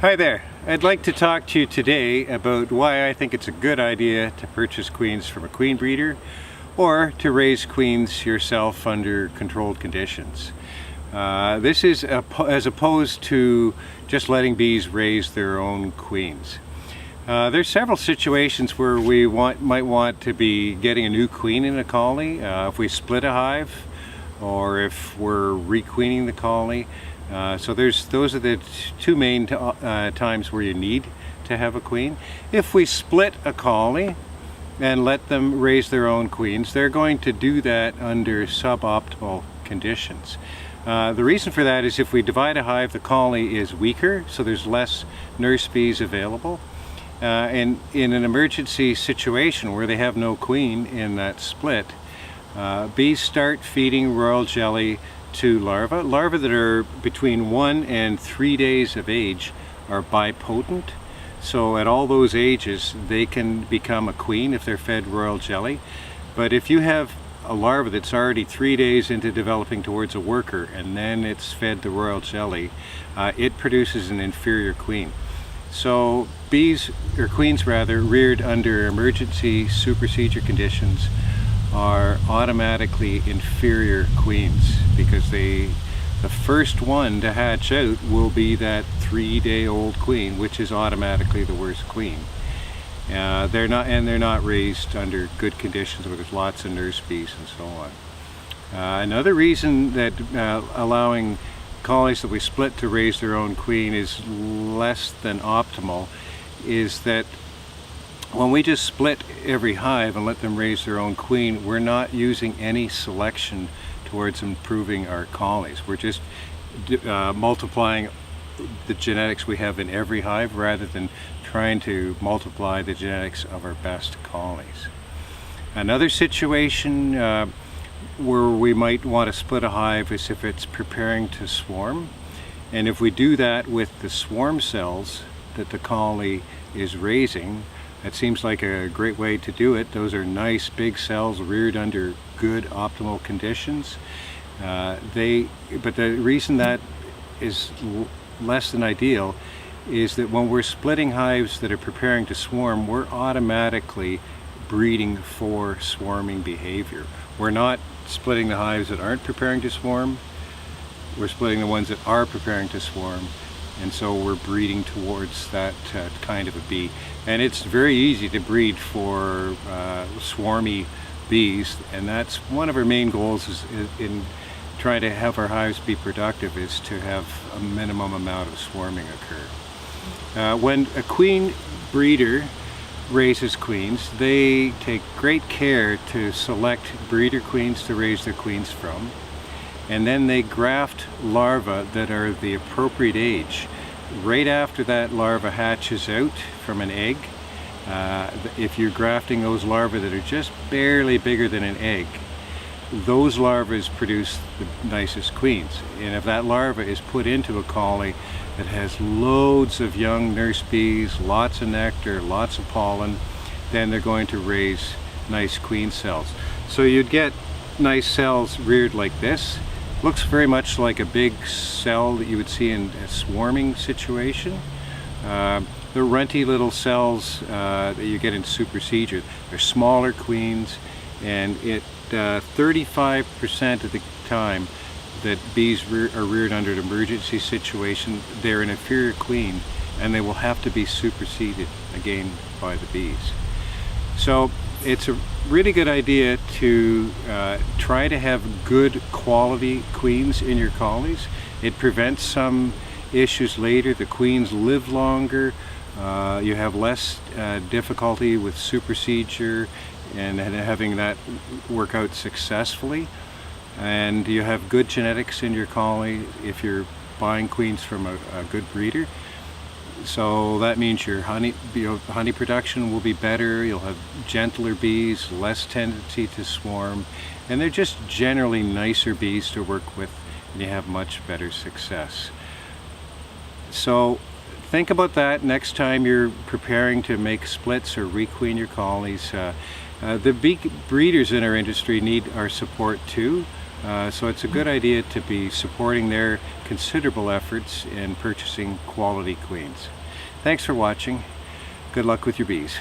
Hi there. I'd like to talk to you today about why I think it's a good idea to purchase queens from a queen breeder or to raise queens yourself under controlled conditions. This is as opposed to just letting bees raise their own queens. There's several situations where we might want to be getting a new queen in a colony, if we split a hive or if we're requeening the colony. So those are the two main times where you need to have a queen. If we split a colony and let them raise their own queens, they're going to do that under suboptimal conditions. The reason for that is if we divide a hive, the colony is weaker, so there's less nurse bees available. And in an emergency situation where they have no queen in that split, bees start feeding royal jelly to larvae. Larvae that are between 1 and 3 days of age are bipotent. So at all those ages, they can become a queen if they're fed royal jelly. But if you have a larva that's already 3 days into developing towards a worker and then it's fed the royal jelly, it produces an inferior queen. So bees, or queens rather, reared under emergency supersedure conditions are automatically inferior queens because the first one to hatch out will be that 3-day-old queen, which is automatically the worst queen. They're not raised under good conditions where there's lots of nurse bees and so on. Another reason that allowing colonies that we split to raise their own queen is less than optimal is that when we just split every hive and let them raise their own queen, we're not using any selection towards improving our colonies. We're just multiplying the genetics we have in every hive rather than trying to multiply the genetics of our best colonies. Another situation where we might want to split a hive is if it's preparing to swarm. And if we do that with the swarm cells that the colony is raising, that seems like a great way to do it. Those are nice big cells reared under good optimal conditions. But the reason that is less than ideal is that when we're splitting hives that are preparing to swarm, we're automatically breeding for swarming behavior. We're not splitting the hives that aren't preparing to swarm. We're splitting the ones that are preparing to swarm. And so we're breeding towards that kind of a bee. And it's very easy to breed for swarmy bees, and that's one of our main goals is in trying to have our hives be productive is to have a minimum amount of swarming occur. When a queen breeder raises queens, they take great care to select breeder queens to raise their queens from. And then they graft larvae that are the appropriate age. Right after that larva hatches out from an egg, if you're grafting those larvae that are just barely bigger than an egg, those larvae produce the nicest queens. And if that larva is put into a colony that has loads of young nurse bees, lots of nectar, lots of pollen, then they're going to raise nice queen cells. So you'd get nice cells reared like this. Looks very much like a big cell that you would see in a swarming situation. The runty little cells that you get in supersedure, they're smaller queens, and 35% of the time that bees are reared under an emergency situation, they're an inferior queen and they will have to be superseded again by the bees. So it's a really good idea to try to have good quality queens in your colonies. It prevents some issues later. The queens live longer. You have less difficulty with supersedure and having that work out successfully. And you have good genetics in your colony if you're buying queens from a good breeder. So that means your honey production will be better, you'll have gentler bees, less tendency to swarm, and they're just generally nicer bees to work with, and you have much better success. So think about that next time you're preparing to make splits or requeen your colonies. The big breeders in our industry need our support too. So it's a good idea to be supporting their considerable efforts in purchasing quality queens. Thanks for watching. Good luck with your bees.